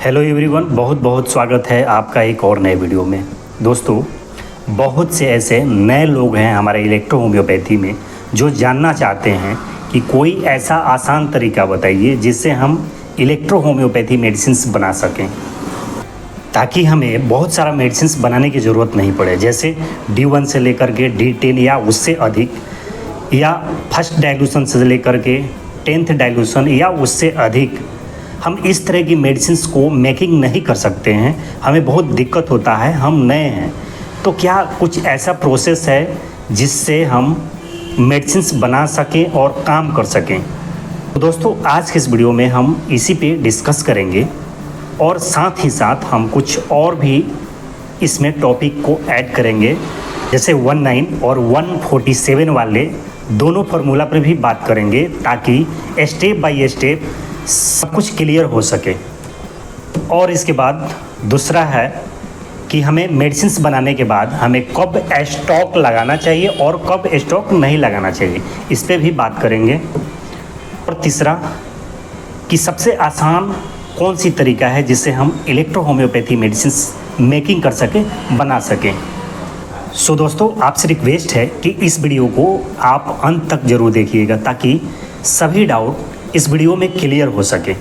Hello everyone, बहुत बहुत स्वागत है आपका एक और नए वीडियो में। दोस्तों, बहुत से ऐसे नए लोग हैं हमारे इलेक्ट्रो होम्योपैथी में जो जानना चाहते हैं कि कोई ऐसा आसान तरीका बताइए जिससे हम इलेक्ट्रो होम्योपैथी मेडिसिन्स बना सकें, ताकि हमें बहुत सारा मेडिसिन्स बनाने की ज़रूरत नहीं पड़े। जैसे D1 से लेकर के D10 या उससे अधिक, या फर्स्ट डाइल्यूशन से लेकर के 10th डाइल्यूशन या उससे अधिक हम इस तरह की मेडिसिन्स को मेकिंग नहीं कर सकते हैं। हमें बहुत दिक्कत होता है, हम नए हैं। तो क्या कुछ ऐसा प्रोसेस है जिससे हम मेडिसिन्स बना सकें और काम कर सकें? तो दोस्तों, आज के इस वीडियो में हम इसी पे डिस्कस करेंगे और साथ ही साथ हम कुछ और भी इसमें टॉपिक को ऐड करेंगे, जैसे 19 और 147 वाले दोनों फार्मूला पर भी बात करेंगे, ताकि स्टेप बाय स्टेप सब कुछ क्लियर हो सके। और इसके बाद दूसरा है कि हमें मेडिसिन्स बनाने के बाद हमें कब स्टॉक लगाना चाहिए और कब स्टॉक नहीं लगाना चाहिए, इस पर भी बात करेंगे। और तीसरा कि सबसे आसान कौन सी तरीका है जिससे हम इलेक्ट्रो होम्योपैथी मेडिसिन्स मेकिंग कर सकें, बना सकें। सो दोस्तों, आपसे रिक्वेस्ट है कि इस वीडियो को आप अंत तक ज़रूर देखिएगा, ताकि सभी डाउट इस वीडियो में क्लियर हो सके।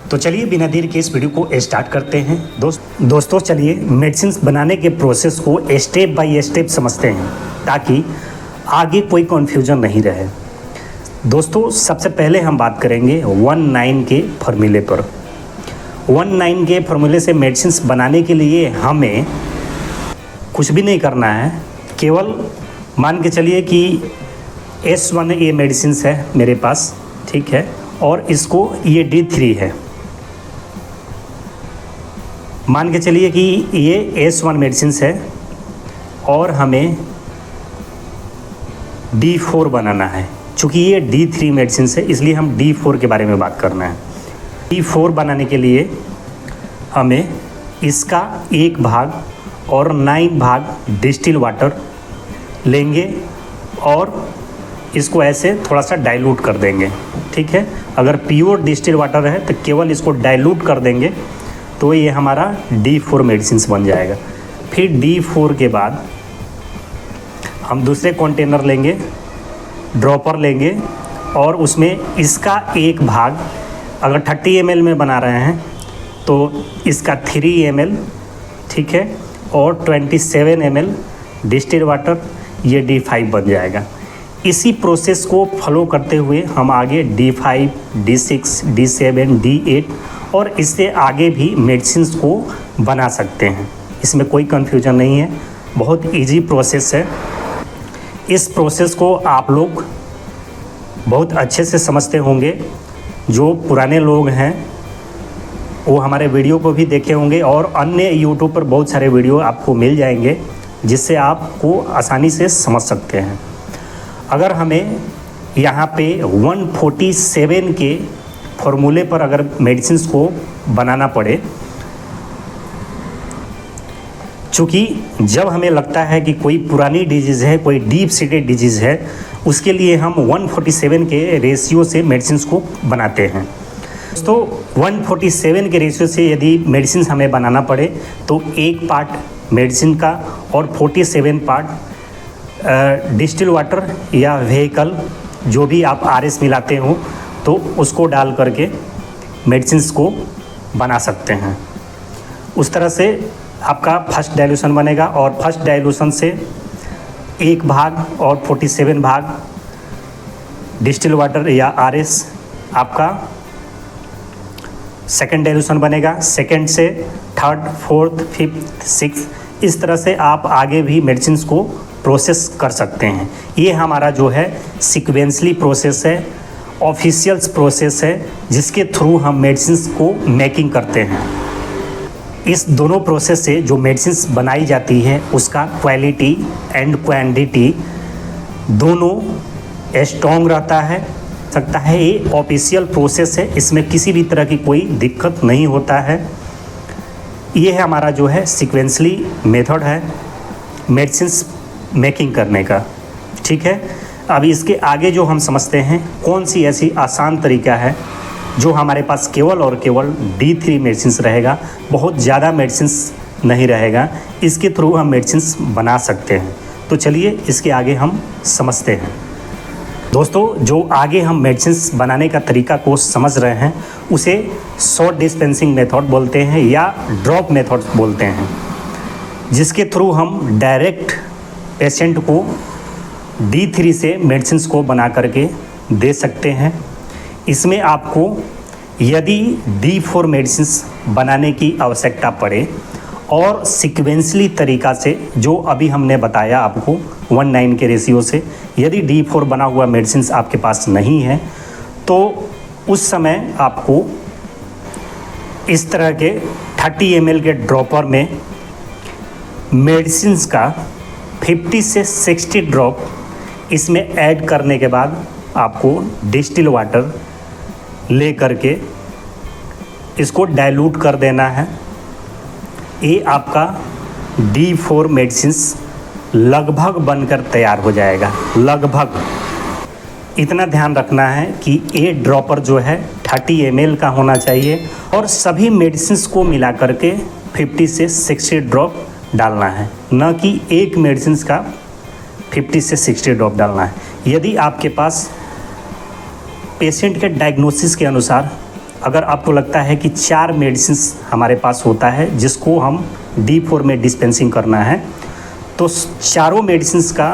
तो चलिए बिना देर के इस वीडियो को स्टार्ट करते हैं। दोस्तों चलिए मेडिसिन्स बनाने के प्रोसेस को स्टेप बाय स्टेप समझते हैं, ताकि आगे कोई कन्फ्यूजन नहीं रहे। दोस्तों, सबसे पहले हम बात करेंगे 19 के फार्मूले पर। 19 के फार्मूले से मेडिसिन्स बनाने के लिए हमें कुछ भी नहीं करना है, केवल मान के चलिए कि S1 ये मेडिसिन्स है मेरे पास, ठीक है, और इसको ये D3 है। मान के चलिए कि ये S1 मेडिसिन्स है और हमें D4 बनाना है। चूँकि ये D3 मेडिसिन्स है, इसलिए हम D4 के बारे में बात करना है। D4 बनाने के लिए हमें इसका 1 भाग और 9 भाग डिस्टिल वाटर लेंगे और इसको ऐसे थोड़ा सा डाइल्यूट कर देंगे, ठीक है। अगर प्योर डिस्टिल वाटर है तो केवल इसको डाइल्यूट कर देंगे, तो ये हमारा D4 मेडिसिन्स बन जाएगा। फिर D4 के बाद हम दूसरे कंटेनर लेंगे, ड्रॉपर लेंगे, और उसमें इसका 1 भाग, अगर 30 ml में बना रहे हैं तो इसका 3 ml, ठीक है, और 27 ml डिस्टिल वाटर, ये D5 बन जाएगा। इसी प्रोसेस को फॉलो करते हुए हम आगे D5, D6, D7, D8 और इससे आगे भी मेडिसिन्स को बना सकते हैं। इसमें कोई कन्फ्यूजन नहीं है, बहुत इजी प्रोसेस है। इस प्रोसेस को आप लोग बहुत अच्छे से समझते होंगे। जो पुराने लोग हैं वो हमारे वीडियो को भी देखे होंगे, और अन्य यूट्यूब पर बहुत सारे वीडियो आपको मिल जाएंगे जिससे आपको आसानी से समझ सकते हैं। अगर हमें यहाँ पे 147 के फॉर्मूले पर अगर मेडिसिन्स को बनाना पड़े, चूँकि जब हमें लगता है कि कोई पुरानी डिजीज़ है, कोई डीप सीटेड डिजीज़ है, उसके लिए हम 147 के रेशियो से मेडिसिन्स को बनाते हैं। तो 147 के रेशियो से यदि मेडिसिन हमें बनाना पड़े तो 1 पार्ट मेडिसिन का और 47 पार्ट डिस्टिल वाटर या व्हीकल, जो भी आप RS मिलाते हो, तो उसको डाल करके मेडिसिन्स को बना सकते हैं। उस तरह से आपका फर्स्ट डाइल्यूशन बनेगा, और फर्स्ट डाइल्यूशन से 1 भाग और 47 भाग डिस्टिल वाटर या RS आपका सेकेंड डाइल्यूशन बनेगा। सेकेंड से थर्ड, फोर्थ, फिफ्थ, सिक्स, इस तरह से आप आगे भी मेडिसिन्स को प्रोसेस कर सकते हैं। ये हमारा जो है सीक्वेंसली प्रोसेस है, ऑफिशियल्स प्रोसेस है, जिसके थ्रू हम मेडिसिन्स को मेकिंग करते हैं। इस दोनों प्रोसेस से जो मेडिसिन्स बनाई जाती है उसका क्वालिटी एंड क्वांटिटी दोनों स्ट्रॉन्ग रहता है। सकता है ये ऑफिशियल प्रोसेस है, इसमें किसी भी तरह की कोई दिक्कत नहीं होता है। ये है हमारा जो है सीक्वेंसली मेथड है मेडिसिन्स मेकिंग करने का, ठीक है। अभी इसके आगे जो हम समझते हैं कौन सी ऐसी आसान तरीका है जो हमारे पास केवल और केवल D3 मेडिसिन रहेगा, बहुत ज़्यादा मेडिसिन नहीं रहेगा। इसके थ्रू हम मेडिसिन बना सकते हैं। तो चलिए इसके आगे हम समझते हैं। दोस्तों, जो आगे हम मेडिसिन बनाने का तरीका को समझ रहे हैं उसे शॉर्ट डिस्पेंसिंग मेथड बोलते हैं या ड्रॉप मेथड बोलते हैं, जिसके थ्रू हम डायरेक्ट पेशेंट को D3 से मेडिसिन को बना करके दे सकते हैं। इसमें आपको यदि D4 मेडिसिन बनाने की आवश्यकता पड़े और सीक्वेंसली तरीका से, जो अभी हमने बताया आपको 1:9 के रेशियो से, यदि D4 बना हुआ मेडिसिन आपके पास नहीं है तो उस समय आपको इस तरह के 30 ml के ड्रॉपर में मेडिसिन का 50 से 60 ड्रॉप इसमें ऐड करने के बाद आपको डिस्टिल वाटर ले करके इसको डाइल्यूट कर देना है। ये आपका D4 मेडिसिन लगभग बनकर तैयार हो जाएगा। लगभग इतना ध्यान रखना है कि ये ड्रॉपर जो है 30 ml का होना चाहिए और सभी मेडिसिन को मिला करके 50 से 60 ड्रॉप डालना है, न कि एक मेडिसिन का 50 से 60 ड्रॉप डालना है। यदि आपके पास पेशेंट के डायग्नोसिस के अनुसार अगर आपको लगता है कि 4 मेडिसिन हमारे पास होता है जिसको हम D4 में डिस्पेंसिंग करना है, तो चारों मेडिसिन का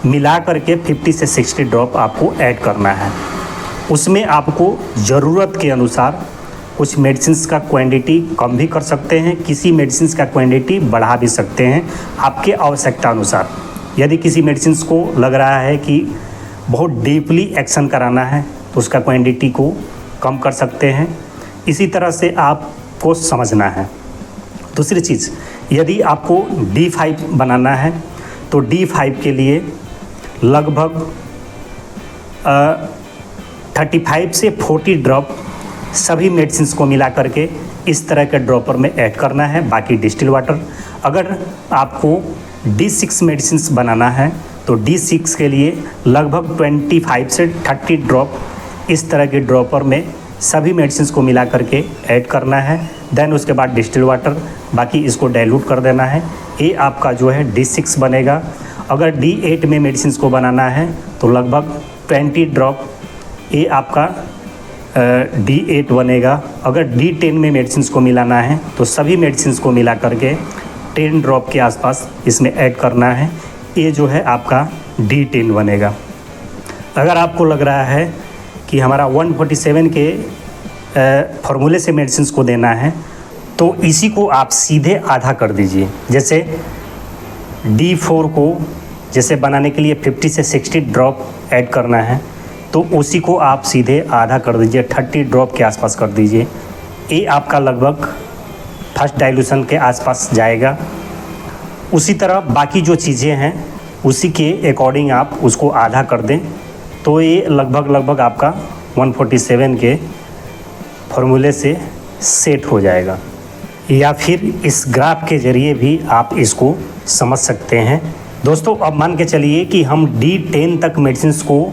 मिला करके 50 से 60 ड्रॉप आपको ऐड करना है। उसमें आपको ज़रूरत के अनुसार कुछ मेडिसिन का क्वांटिटी कम भी कर सकते हैं, किसी मेडिसिन का क्वांटिटी बढ़ा भी सकते हैं आपके आवश्यकता अनुसार। यदि किसी मेडिसिन को लग रहा है कि बहुत डीपली एक्शन कराना है तो उसका क्वांटिटी को कम कर सकते हैं। इसी तरह से आपको समझना है। दूसरी चीज़, यदि आपको D5 बनाना है तो D5 के लिए लगभग 35 से 40 ड्रॉप सभी मेडिसिन को मिला करके इस तरह के ड्रॉपर में ऐड करना है, बाकी डिस्टिल वाटर। अगर आपको D6 मेडिसिन बनाना है तो D6 के लिए लगभग 25 से 30 ड्रॉप इस तरह के ड्रॉपर में सभी मेडिसिन को मिला करके ऐड करना है। देन उसके बाद डिस्टिल वाटर, बाकी इसको डाइल्यूट कर देना है। ये आपका जो है D6 बनेगा। अगर D8 में मेडिसिन को बनाना है तो लगभग 20 ड्रॉप ये आपका D8 बनेगा। अगर D10 में मेडिसिन को मिलाना है तो सभी मेडिसिन को मिला करके 10 ड्रॉप के आसपास इसमें ऐड करना है। ये जो है आपका D10 बनेगा। अगर आपको लग रहा है कि हमारा 147 के फॉर्मूले से मेडिसिन को देना है तो इसी को आप सीधे आधा कर दीजिए। जैसे D4 को जैसे बनाने के लिए 50 से 60 ड्रॉप ऐड करना है तो उसी को आप सीधे आधा कर दीजिए, 30 ड्रॉप के आसपास कर दीजिए। ये आपका लगभग फर्स्ट डाइल्यूशन के आसपास जाएगा। उसी तरह बाकी जो चीज़ें हैं उसी के अकॉर्डिंग आप उसको आधा कर दें तो ये लगभग आपका 147 के फॉर्मूले से सेट हो जाएगा। या फिर इस ग्राफ के ज़रिए भी आप इसको समझ सकते हैं। दोस्तों, अब मान के चलिए कि हम D10 तक मेडिसिन को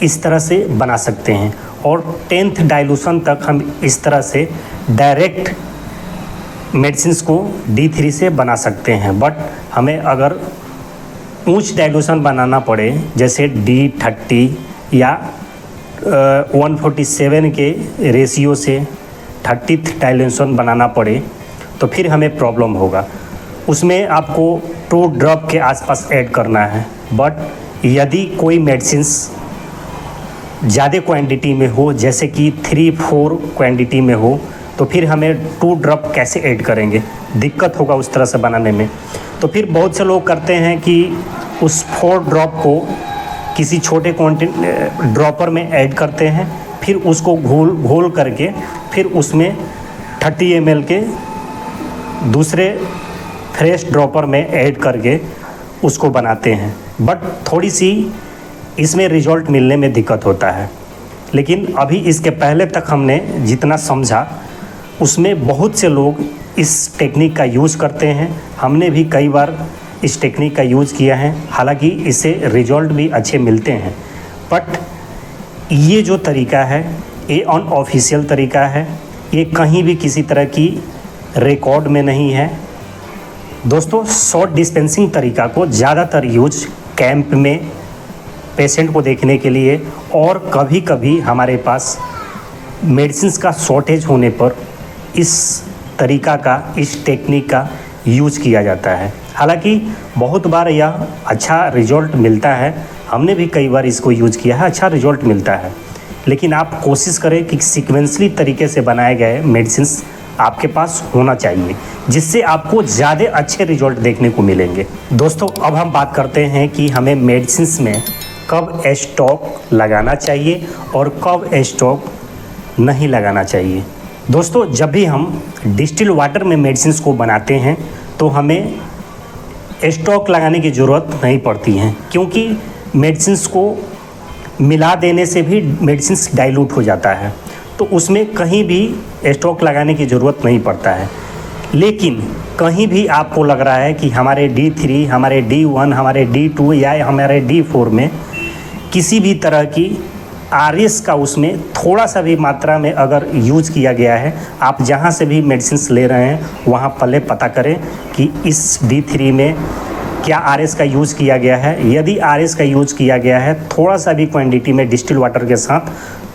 इस तरह से बना सकते हैं और 10th डाइल्यूशन तक हम इस तरह से डायरेक्ट मेडिसिन को D3 से बना सकते हैं। बट हमें अगर ऊंच डाइल्यूशन बनाना पड़े, जैसे D30 या 147 के रेशियो से 30th डाइल्यूशन बनाना पड़े तो फिर हमें प्रॉब्लम होगा। उसमें आपको 2 ड्रॉप के आसपास ऐड करना है। बट यदि कोई मेडिसिन ज़्यादा क्वांटिटी में हो, जैसे कि 3-4 क्वांटिटी में हो, तो फिर हमें 2 ड्रॉप कैसे ऐड करेंगे, दिक्कत होगा उस तरह से बनाने में। तो फिर बहुत से लोग करते हैं कि उस 4 ड्रॉप को किसी छोटे क्वांटिटी ड्रॉपर में ऐड करते हैं, फिर उसको घोल करके फिर उसमें 30 ml के दूसरे फ्रेश ड्रॉपर में ऐड करके उसको बनाते हैं। बट थोड़ी सी इसमें रिजल्ट मिलने में दिक्कत होता है। लेकिन अभी इसके पहले तक हमने जितना समझा उसमें बहुत से लोग इस टेक्निक का यूज़ करते हैं। हमने भी कई बार इस टेक्निक का यूज़ किया है, हालांकि इससे रिजल्ट भी अच्छे मिलते हैं। बट ये जो तरीका है ये अनऑफिशियल तरीका है, ये कहीं भी किसी तरह की रिकॉर्ड में नहीं है। दोस्तों, शॉर्ट डिस्पेंसिंग तरीका को ज़्यादातर यूज कैंप में पेशेंट को देखने के लिए और कभी कभी हमारे पास मेडिसिन्स का शॉर्टेज होने पर इस तरीका का, इस टेक्निक का यूज किया जाता है। हालांकि बहुत बार यह अच्छा रिजल्ट मिलता है, हमने भी कई बार इसको यूज किया है, अच्छा रिजल्ट मिलता है। लेकिन आप कोशिश करें कि सीक्वेंसली तरीके से बनाए गए मेडिसिन्स आपके पास होना चाहिए, जिससे आपको ज़्यादा अच्छे रिजल्ट देखने को मिलेंगे। दोस्तों, अब हम बात करते हैं कि हमें मेडिसिन्स में कब स्टॉक लगाना चाहिए और कब स्टॉक नहीं लगाना चाहिए। दोस्तों, जब भी हम डिस्टिल वाटर में मेडिसिन्स को बनाते हैं तो हमें स्टॉक लगाने की ज़रूरत नहीं पड़ती है, क्योंकि मेडिसिन्स को मिला देने से भी मेडिसिन्स डाइल्यूट हो जाता है, तो उसमें कहीं भी स्टॉक लगाने की ज़रूरत नहीं पड़ता है। लेकिन कहीं भी आपको लग रहा है कि हमारे D3, हमारे D1, हमारे D2 या हमारे D4 में किसी भी तरह की RS का उसमें थोड़ा सा भी मात्रा में अगर यूज किया गया है, आप जहाँ से भी मेडिसिन्स ले रहे हैं वहाँ पहले पता करें कि इस D3 में क्या RS का यूज़ किया गया है। यदि RS का यूज़ किया गया है थोड़ा सा भी क्वांटिटी में डिस्टिल वाटर के साथ,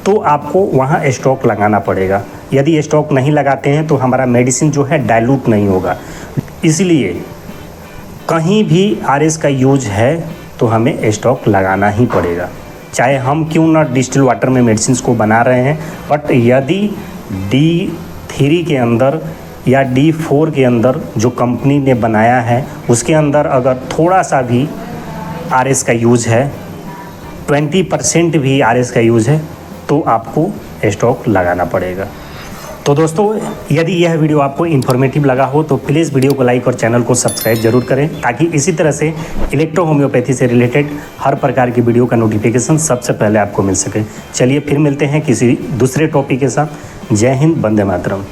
तो आपको वहाँ स्टॉक लगाना पड़ेगा। यदि स्टॉक नहीं लगाते हैं तो हमारा मेडिसिन जो है डाइल्यूट नहीं होगा। इसलिए कहीं भी RS का यूज है तो हमें स्टॉक लगाना ही पड़ेगा, चाहे हम क्यों ना डिस्टिल वाटर में मेडिसिन को बना रहे हैं। बट यदि D3 के अंदर या D4 के अंदर जो कंपनी ने बनाया है उसके अंदर अगर थोड़ा सा भी RS का यूज़ है, 20% भी RS का यूज़ है, तो आपको स्टॉक लगाना पड़ेगा। तो दोस्तों, यदि यह वीडियो आपको इन्फॉर्मेटिव लगा हो तो प्लीज़ वीडियो को लाइक और चैनल को सब्सक्राइब जरूर करें, ताकि इसी तरह से इलेक्ट्रो होम्योपैथी से रिलेटेड हर प्रकार की वीडियो का नोटिफिकेशन सबसे पहले आपको मिल सके। चलिए फिर मिलते हैं किसी दूसरे टॉपिक के साथ। जय हिंद, वंदे मातरम।